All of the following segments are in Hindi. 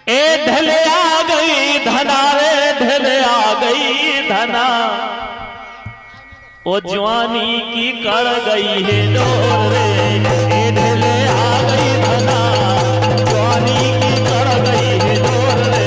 ए ढले आ गई धना रे ढले आ गई धना ओ जवानी की कर गई है डोर रे ए ढले आ गई धना जवानी की कर गई है डोर रे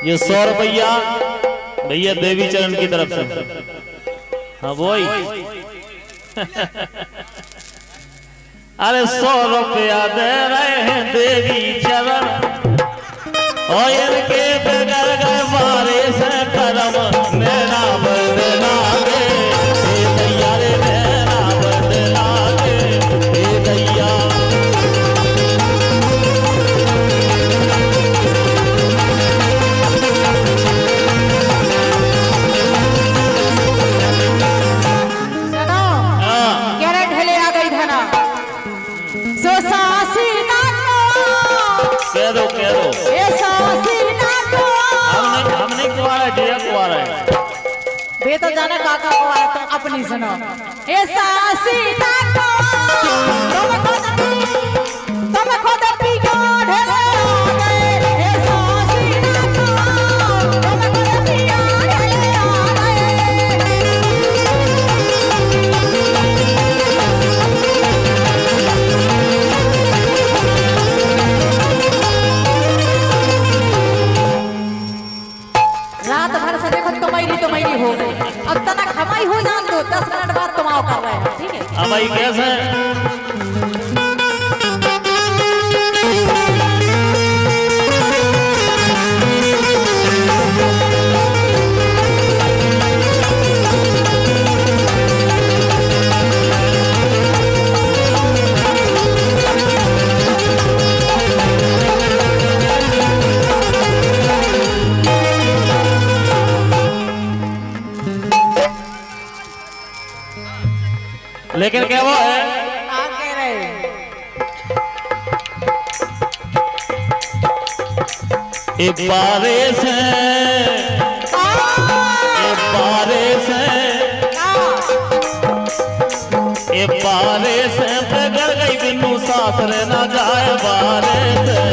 ये 100 रुपया भैया देवी चरण की तरफ से। हाँ वही अरे 100 रुपया दे रहे हैं देवी चरण और इनके बगैर गए मारे से करम मेरा बदला गे दैया रे मेरा बदला गे दैया कह दो हमने कुआरा दिया कुआरा है बे तो जाने काका कुआरा तुम अपनी सुनो ए सासी ना को तुम खुद पी के ढेले आ गए ए सासी ना को तुम खुद पी के ढेले आ तुम्हारी हो गई अब तक हमारी हो जान दो 10 मिनट बाद तुम आओ कर रहे हैं ठीक है। अब भाई कैसे लेकिन क्या वो है कह रहे एक बारिश है एक बारिश है एक बारिश है बगैर गई बिन्नू सासरे ना जाए बारिश है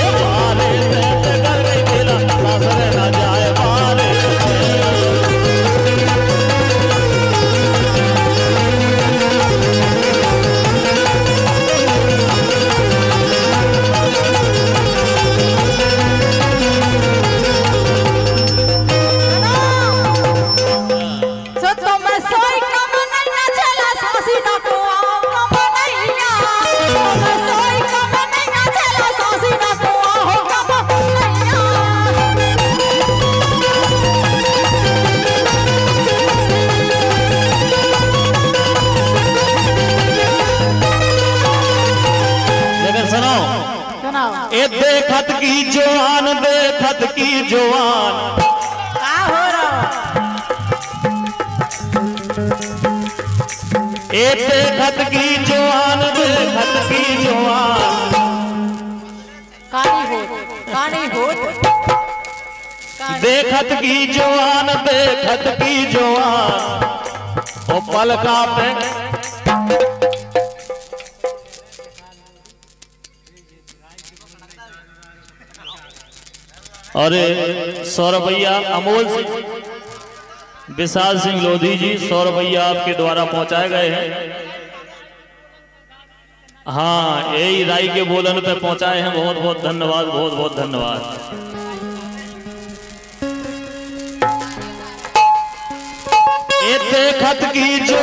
एक बारिश है बगैर गई बिन्नू सासरे ना जाए बारिश देखत की जवान देखत की जवान क्या हो रहा ए देखत की जवान देखत की जवान कहानी हो देखत की जवान देखत की जवान ओ पलका पे अरे 100 रुपया अमोल सिंह विशाल सिंह लोधी जी 100 रुपया आपके द्वारा पहुंचाए गए हैं। हाँ यही राई के बोलन पे पहुंचाए हैं। बहुत बहुत धन्यवाद बहुत बहुत धन्यवाद। देखत की जो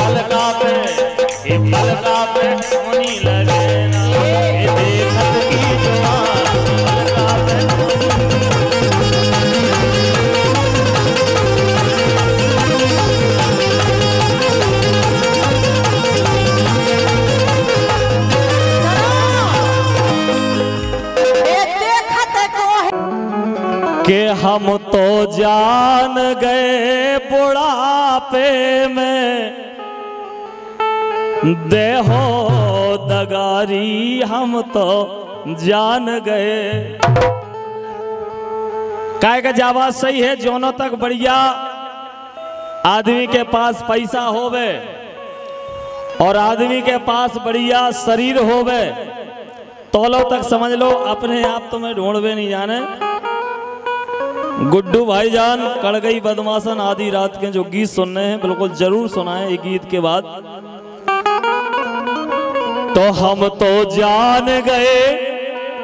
पलका पे मुनी लगे ना, ये देखत की जवान पलका पे कि हम तो जान गए बुढ़ापे में, देहो दगारी हम तो जान गए। काय का जवाब सही है। जोनों तक बढ़िया आदमी के पास पैसा होवे और आदमी के पास बढ़िया शरीर होवे, तोलो तक समझ लो अपने आप तुम्हें ढूंढवे नहीं जाने। गुड्डू भाईजान कड़गई बदमाशन आधी रात के जो गीत सुनने हैं बिल्कुल जरूर सुनाएं एक गीत के बाद। तो हम तो जान गए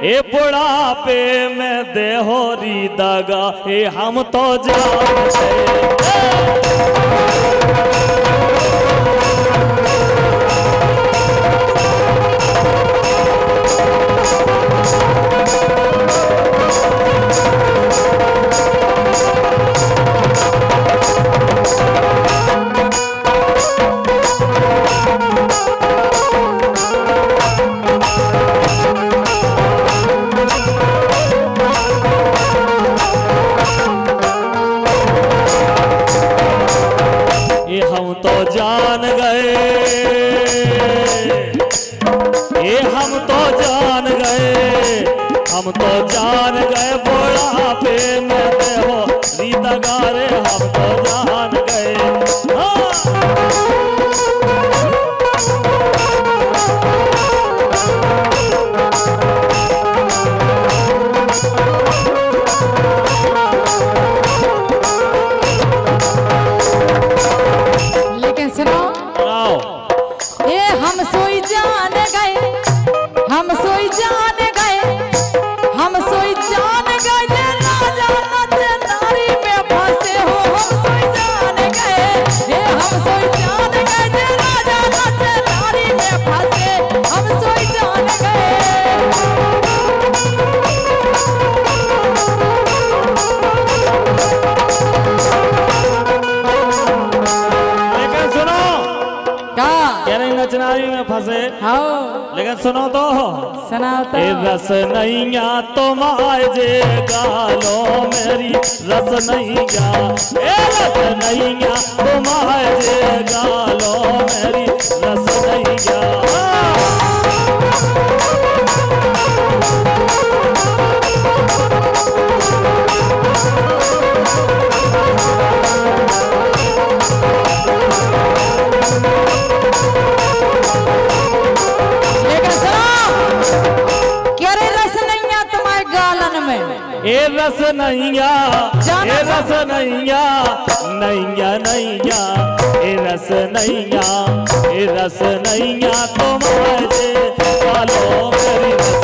ए बुढ़ापे में देहोरी दगा, ए हम तो जान गए। हम तो जान गए, ये हम तो जान गए, हम तो जान गए बुढ़ापे में देहो दगारे, हम तो जान गए। हम सोई जान गए, हम सोई जान गए, हम सोई जान गए, जे राजा नाचे नारी में फंसे हो। हम सोई जान गए, हम सोई जान गए, जे राजा नाचे नारी में फंसे, हम सोई जान गए। लेकिन सुनो क्या नचनारी में फंसे, लेकिन सुनो तो सुनाओ तो। रस नैया तुम जे गालो मेरी रस नैया, रस नैया तुम जे गालो मेरी रस नैया। ए रस नैया, ए रस नैया, नैया नैया, ए रस नैया, ए रस नैया तुम्हारे गालो मेरी रस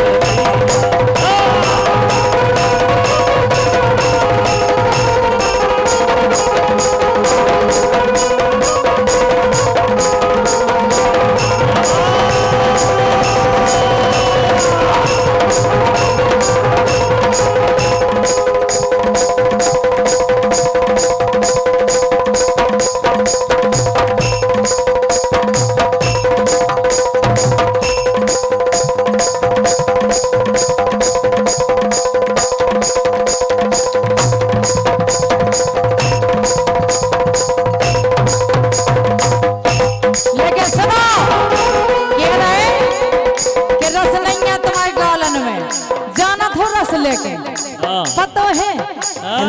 पता है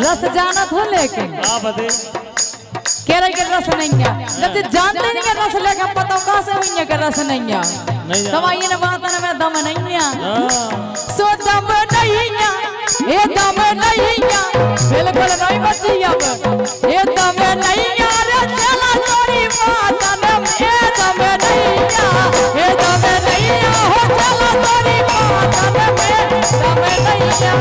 रस जाना थो लेके कह रहे के रस नहीं है, जब जानते नहीं है रस लेके पता कहाँ से हुई है कि रस नहीं है। दवाई ने बात में दम नहीं है, सो दम नहीं है, ये दम नहीं है, बिल्कुल नहीं बची अब ये दम नहीं है। रे चला तोरी बात में ये दम नहीं है, ये दम नहीं है, हो चला तोरी बात में दम नहीं है।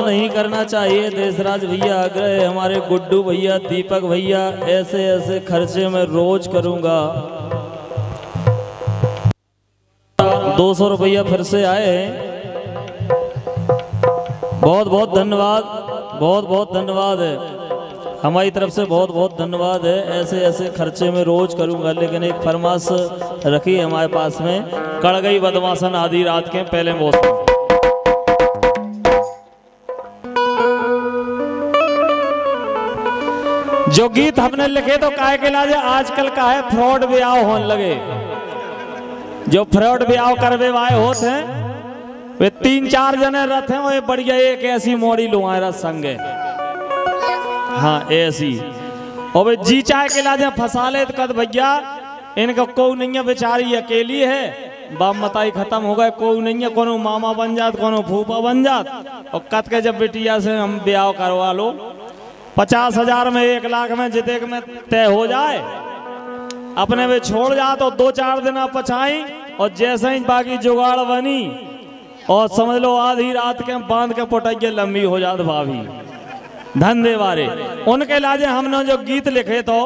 नहीं करना चाहिए। देशराज भैया आग्रह, हमारे गुड्डू भैया, दीपक भैया, ऐसे ऐसे खर्चे में रोज करूंगा। 200 रुपया फिर से आए हैं, बहुत बहुत धन्यवाद, बहुत बहुत धन्यवाद है हमारी तरफ से, बहुत बहुत धन्यवाद है। ऐसे ऐसे खर्चे में रोज करूंगा, लेकिन एक फरमाइश रखी है हमारे पास में, कड़ गई बदमाशन आधी रात के पहले मौसम। जो गीत हमने लिखे तो काहे के लाजे आजकल का है फ्रॉड ब्याह होने लगे। जो फ्रॉड ब्याह करवे वाले होते हैं वे 3-4 जने रहते हैं, वो बढ़िया एक ऐसी मोड़ी लुआरा संग है, हाँ ऐसी, और वे जी चाहे के लाजे फंसा ले तो कद भैया इनका कोई नहीं है, बेचारी अकेली है, बाप मताई खत्म हो गए, कोई नहीं है, कोनो मामा बन जात, कोनो फूफा बन जात, और कद के जब बेटिया से हम ब्याह करवा लो 50,000 में 1 लाख में जिते में तय हो जाए, अपने वे छोड़ जा तो 2-4 दिन पछाई, और जैसे ही बाकी जुगाड़ बनी और समझ लो आधी रात के बांध के पोटैया लंबी हो जात भाभी धंधे वाले। उनके लाजे हमने जो गीत लिखे तो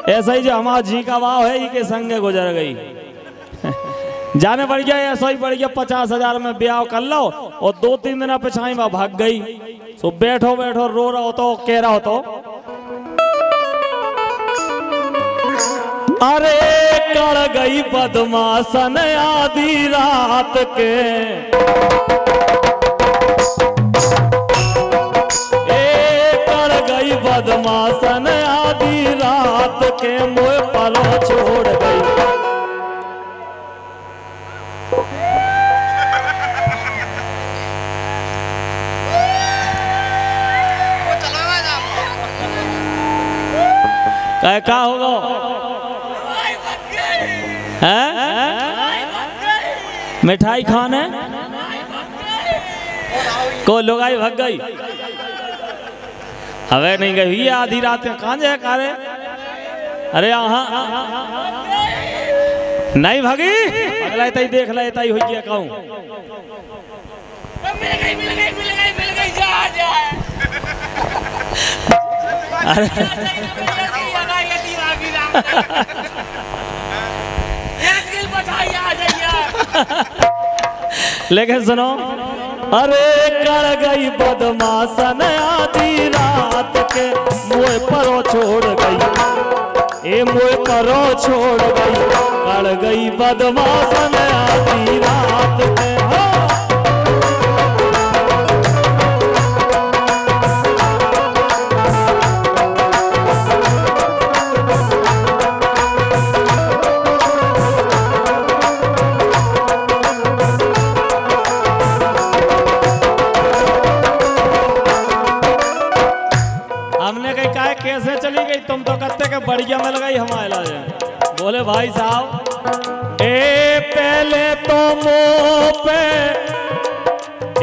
ऐसा ही जो हमारा जी का वाव है, के संगे गुजर गई जाने बढ़ गया, ऐसा ही बढ़ गया 50,000 में ब्याह कर लो, और 2-3 दिन पिछाई वह भाग गई। तो बैठो बैठो रो रहा हो तो कह रहा हो तो, अरे कड़ गई बदमाशन आधी रात के, कड़ गई बदमाशन आधी रात के, मुँह पर छोड़ गई। क्या होगा मिठाई खाने को लुगाई भग गई, हवे नहीं गई आधी रात में, कहाँ जाए कारे, अरे हाँ नहीं भगी, अगला इतना ही देख ला, इतना ही हो गया कहूँ, लेकिन सुनो, अरे कड़ गई बदमाशन आधी रात के, मुँह परो छोड़ गई, ए मुँह परो छोड़ गई, कड़ गई बदमाशन आधी रात के। कैसे चली गई, तुम तो कहते के बढ़िया मिल गई हमारे लाजे। बोले भाई साहब, ए पहले तो मुँह पे,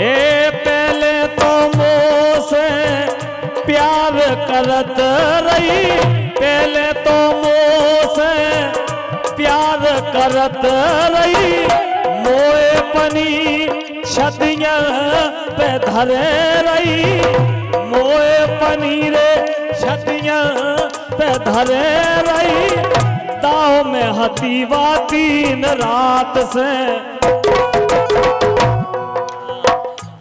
ए पहले तो मुँह से प्यार करत रही, पहले तो मुँह से प्यार करत रही, मोए पनी छतियाँ पे धरे रही, मोए पनीर छतियाँ पे धरे रही, दाव में हतीवा 3 रात से,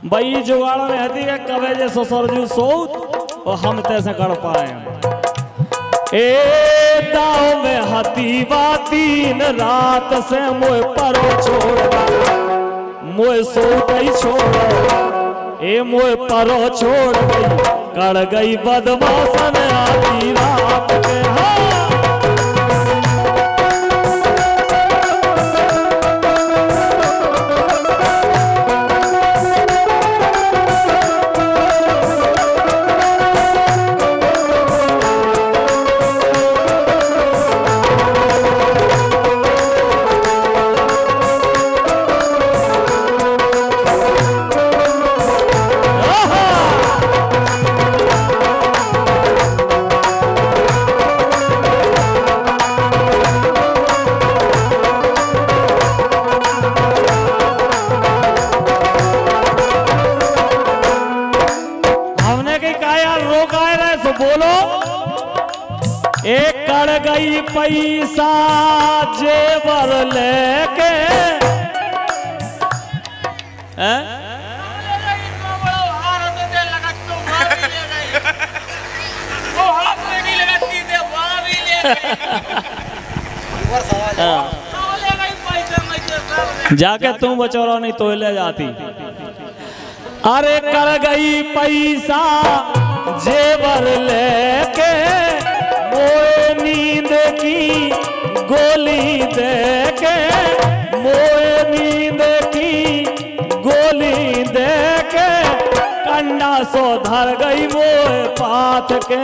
भाई जुगाड़ में हती है कवे जे ससुरजू सोत और हम तैसे कर पाए, ए दाव में हतीवा 3 रात से, मोए परो छोड़ मोए सोत ही छोड़, ए मोए परो छोड़ गई, कड़ गई बदमाशन आधी रात के। रोकाए रहे सो बोलो। एक कड़ गई पैसा जेवर लेके जाके तुम बचौरा नहीं तो ले जाती। अरे कर गई पैसा जेवर लेके मोए नींद की गोली देके, मोए नींद की गोली देके कंडा सो धर गई मोए पाथ के।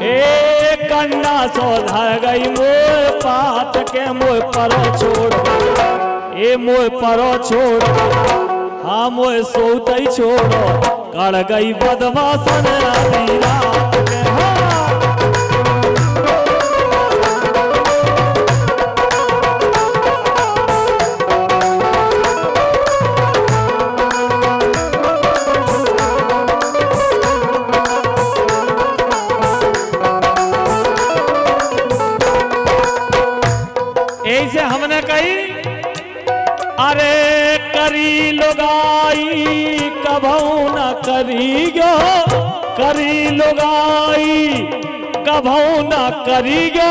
ए कंडा सो धर गई मोए पाथ के, मोए परो छोड़ गई, ए मोए परो छोड़ गई, हाँ मोए सोते छोड़ो कड़ गई बदमाशन आधी रात के। ऐसे हमने कही अरे करी लुगाई कभऊ न करीगो, करी लुगाई कभऊ न करीगो,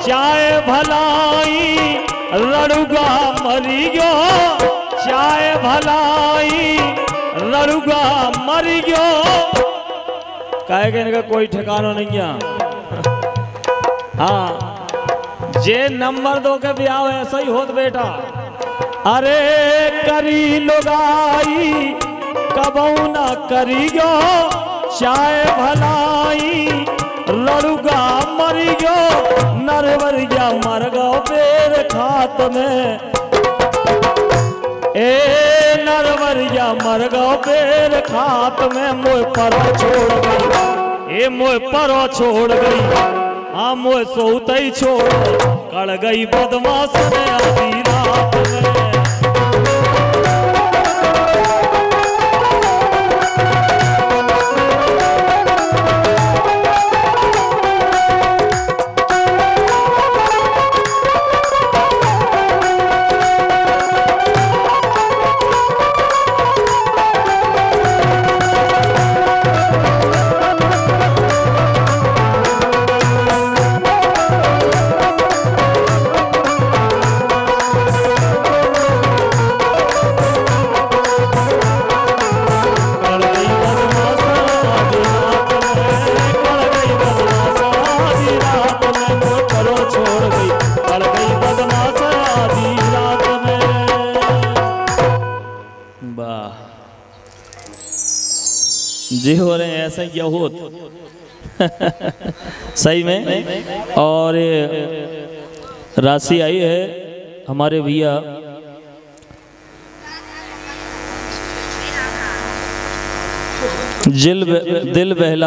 चाहे भलाई लड़ुगा मरीगो, चाहे भलाई लड़ुगा मरीगो। कहे कि इनका कोई ठिकाना नहीं है। हाँ जे नंबर 2 के ब्याह ऐसा ही होत बेटा। अरे करी लुगाई कबऊ न करीगो, चाहे भलाई लड़ुगा मरीगो, नरवरिया मर गो पेड़ खात में, ए नरवरिया मर गो पेड़ खात में, मोए परो छोड़ गई, ए मोए परो छोड़ गई, हाँ मोए सोते ही छोड़ो कड़ गई बदमाश ने आधी रात में। जी हो रहे हैं ऐसा क्या हो सही में। और राशि आई है हमारे भैया दिल बहला